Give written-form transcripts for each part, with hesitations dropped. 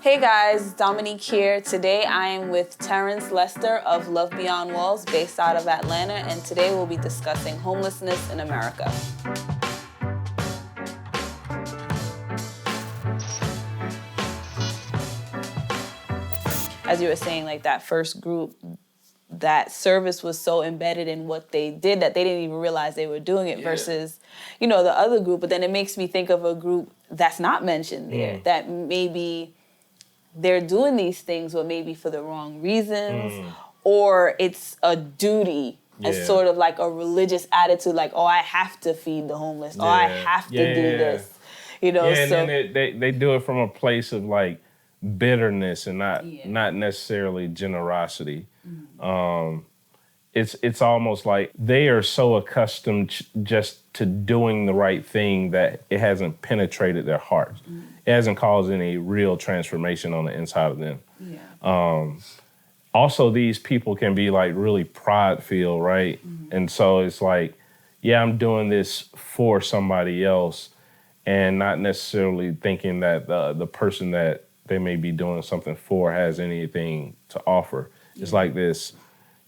Hey guys, Dominique here. Today I am with Terence Lester of Love Beyond Walls, based out of Atlanta, and today we'll be discussing homelessness in America. As you were saying, like that first group, that service was so embedded in what they did that they didn't even realize they were doing it versus, the other group. But then it makes me think of a group that's not mentioned there, that maybe they're doing these things, but maybe for the wrong reasons, or it's a duty, as sort of like a religious attitude, like, oh, I have to feed the homeless, or I have to do this, and then they do it from a place of like bitterness and not necessarily generosity. It's almost like they are so accustomed just to doing the right thing that it hasn't penetrated their hearts. It hasn't caused any real transformation on the inside of them. Also, these people can be like really pride-filled, right? And so it's like, yeah, I'm doing this for somebody else and not necessarily thinking that the person that they may be doing something for has anything to offer. It's like this,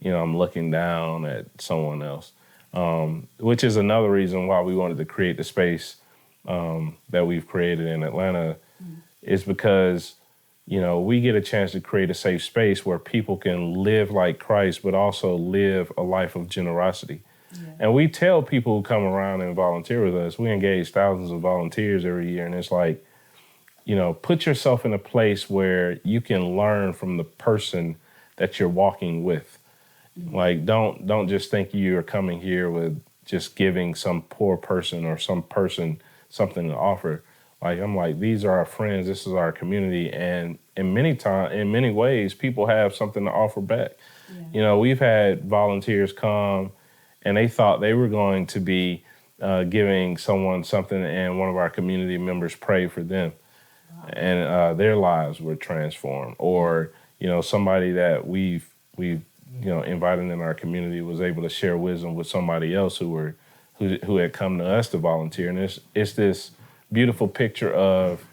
I'm looking down at someone else, which is another reason why we wanted to create the space that we've created in Atlanta, is because, we get a chance to create a safe space where people can live like Christ, but also live a life of generosity. And we tell people who come around and volunteer with us, we engage thousands of volunteers every year. And it's like, put yourself in a place where you can learn from the person that you're walking with. Like, don't just think you're coming here with just giving some poor person or some person something to offer. Like, I'm like, these are our friends, this is our community, and in many ways, people have something to offer back. We've had volunteers come and they thought they were going to be giving someone something, and one of our community members prayed for them. Wow. And their lives were transformed. Or, somebody that we've invited in our community was able to share wisdom with somebody else who had come to us to volunteer. And it's this beautiful picture of,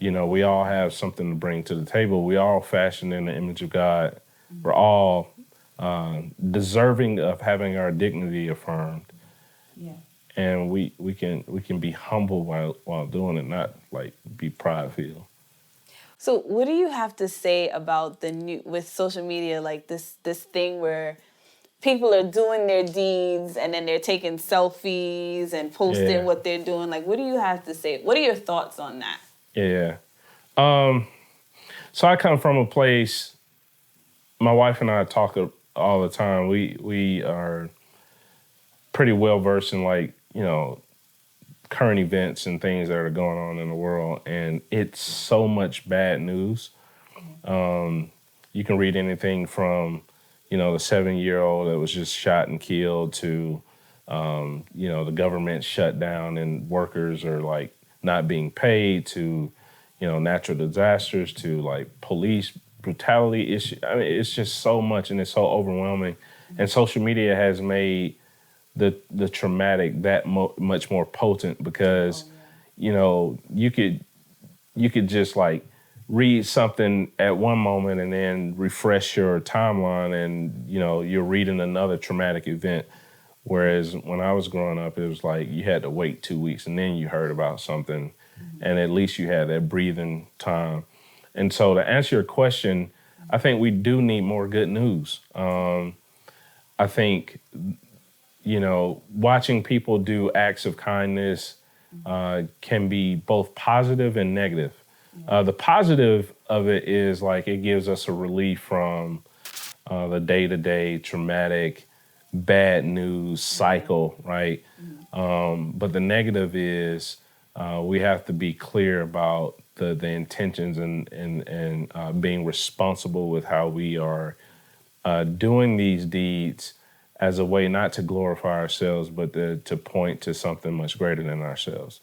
we all have something to bring to the table. We all fashioned in the image of God. We're all deserving of having our dignity affirmed. And we can be humble while doing it, not like be prideful. So what do you have to say about with social media, like this thing where people are doing their deeds and then they're taking selfies and posting what they're doing? Like, what do you have to say? What are your thoughts on that? Yeah. So I come from a place, my wife and I talk all the time. We are pretty well versed in like, current events and things that are going on in the world. And it's so much bad news. You can read anything from, the 7-year-old that was just shot and killed to, the government shut down and workers are like not being paid to, natural disasters to like police brutality issue. I mean, it's just so much and it's so overwhelming. And social media has made the traumatic that much more potent because, you could just like read something at one moment and then refresh your timeline and, you're reading another traumatic event. Whereas when I was growing up, it was like you had to wait 2 weeks and then you heard about something and at least you had that breathing time. And so to answer your question, I think we do need more good news. I think, watching people do acts of kindness can be both positive and negative. The positive of it is like it gives us a relief from the day-to-day traumatic, bad news cycle, right? But the negative is we have to be clear about the intentions and being responsible with how we are doing these deeds as a way not to glorify ourselves, but to point to something much greater than ourselves.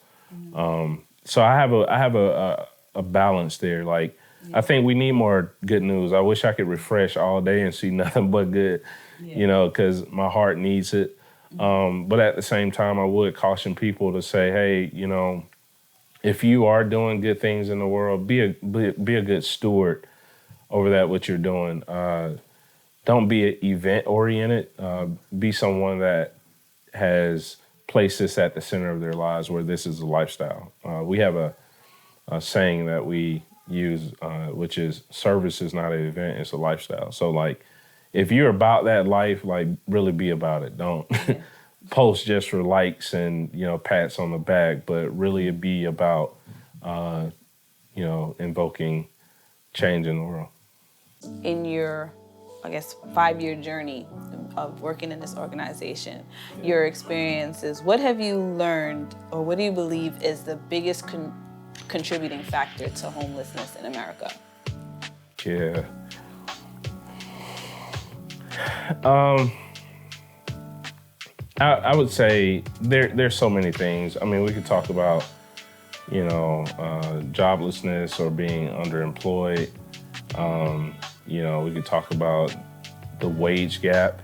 So I have a balance there. Like, I think we need more good news. I wish I could refresh all day and see nothing but good, because my heart needs it. But at the same time, I would caution people to say, hey, if you are doing good things in the world, be a good steward over that what you're doing. Don't be event oriented. Be someone that has placed this at the center of their lives, where this is a lifestyle. We have a saying that we use, which is service is not an event, it's a lifestyle. So like, if you're about that life, like really be about it. Don't post just for likes and, pats on the back, but really be about, invoking change in the world. In your, I guess, 5-year journey of working in this organization, your experiences, what have you learned, or what do you believe is the biggest contributing factor to homelessness in America? Yeah. I would say there's so many things. I mean, we could talk about, joblessness or being underemployed. We could talk about the wage gap.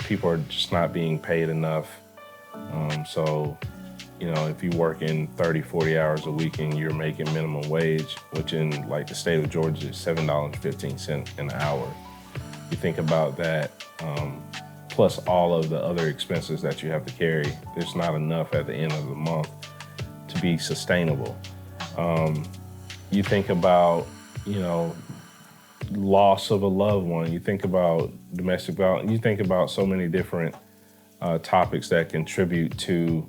People are just not being paid enough. So, if you work in 30, 40 hours a week and you're making minimum wage, which in like the state of Georgia is $7.15 an hour, you think about that, plus all of the other expenses that you have to carry, there's not enough at the end of the month to be sustainable. You think about, loss of a loved one. You think about domestic violence. You think about so many different topics that contribute to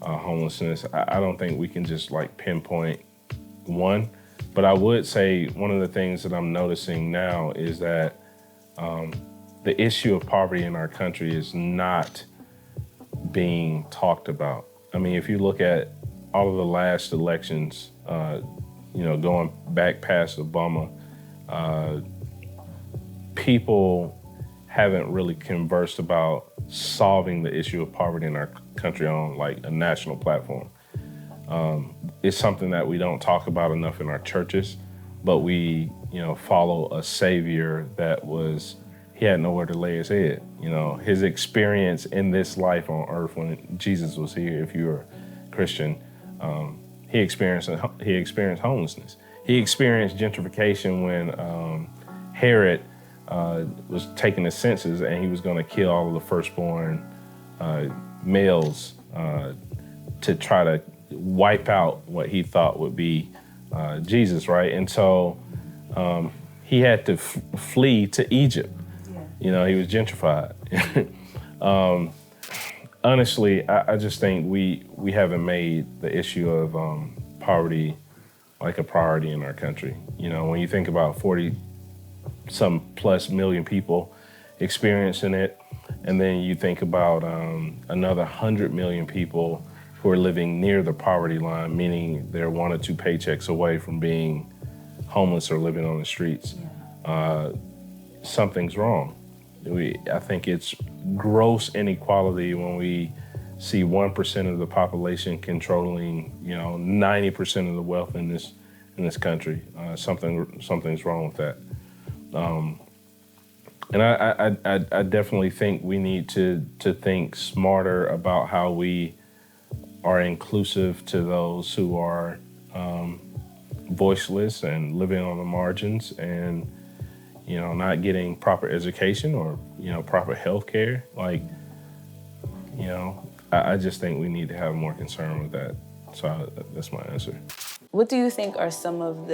homelessness. I don't think we can just like pinpoint one, but I would say one of the things that I'm noticing now is that the issue of poverty in our country is not being talked about. I mean, if you look at all of the last elections, going back past Obama, people haven't really conversed about solving the issue of poverty in our country on like a national platform. It's something that we don't talk about enough in our churches, but we, follow a savior that he had nowhere to lay his head. His experience in this life on earth when Jesus was here, if you're a Christian, he experienced homelessness. He experienced gentrification when Herod was taking the census and he was going to kill all of the firstborn males to try to wipe out what he thought would be Jesus, right? And so he had to flee to Egypt. He was gentrified. Honestly, I just think we haven't made the issue of poverty like a priority in our country. When you think about 40-some plus million people experiencing it, and then you think about another 100 million people who are living near the poverty line, meaning they're 1 or 2 paychecks away from being homeless or living on the streets. Something's wrong. I think it's gross inequality when we see 1% of the population controlling, 90% of the wealth in this country. Something's wrong with that. And I definitely think we need to think smarter about how we are inclusive to those who are voiceless and living on the margins and not getting proper education or proper health care. I just think we need to have more concern with that. So that's my answer. What do you think are some of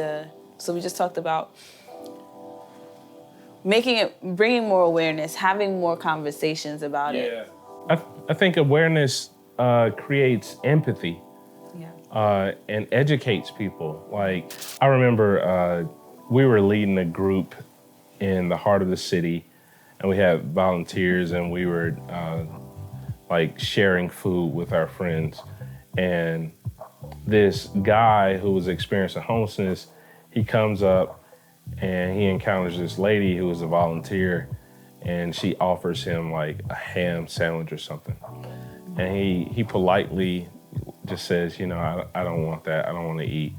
so we just talked about bringing more awareness, having more conversations about it. I think awareness creates empathy. And educates people. Like, I remember we were leading a group in the heart of the city, and we had volunteers, and we were sharing food with our friends. And this guy who was experiencing homelessness, he comes up and he encounters this lady who is a volunteer, and she offers him like a ham sandwich or something. And he politely just says, I don't want that. I don't want to eat.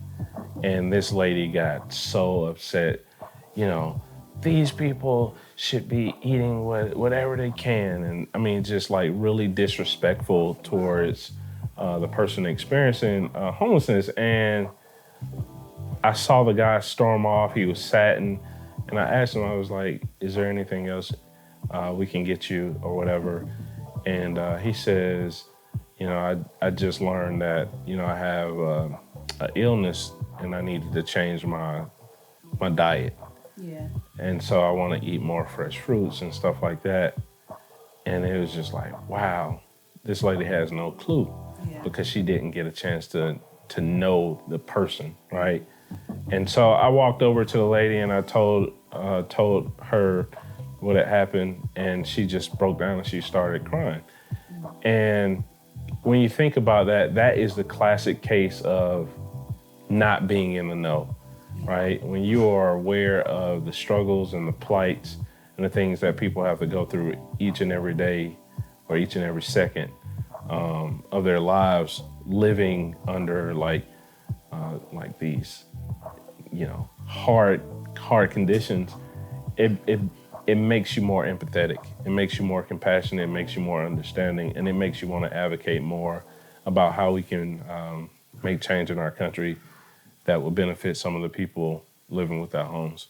And this lady got so upset, these people should be eating whatever they can. And I mean, just like really disrespectful towards the person experiencing homelessness, and I saw the guy storm off. He was saddened, and I asked him. I was like, "Is there anything else we can get you or whatever?" And he says, I just learned that I have an illness and I needed to change my diet, Yeah. and so I want to eat more fresh fruits and stuff like that. And it was just like, wow, this lady has no clue Yeah. because she didn't get a chance to know the person, right? And so I walked over to the lady and I told her what had happened, and she just broke down and she started crying. And when you think about that, that is the classic case of not being in the know, right? When you are aware of the struggles and the plights and the things that people have to go through each and every day or each and every second of their lives, living under like these, hard conditions, it makes you more empathetic. It makes you more compassionate. It makes you more understanding, and it makes you want to advocate more about how we can make change in our country that will benefit some of the people living without homes.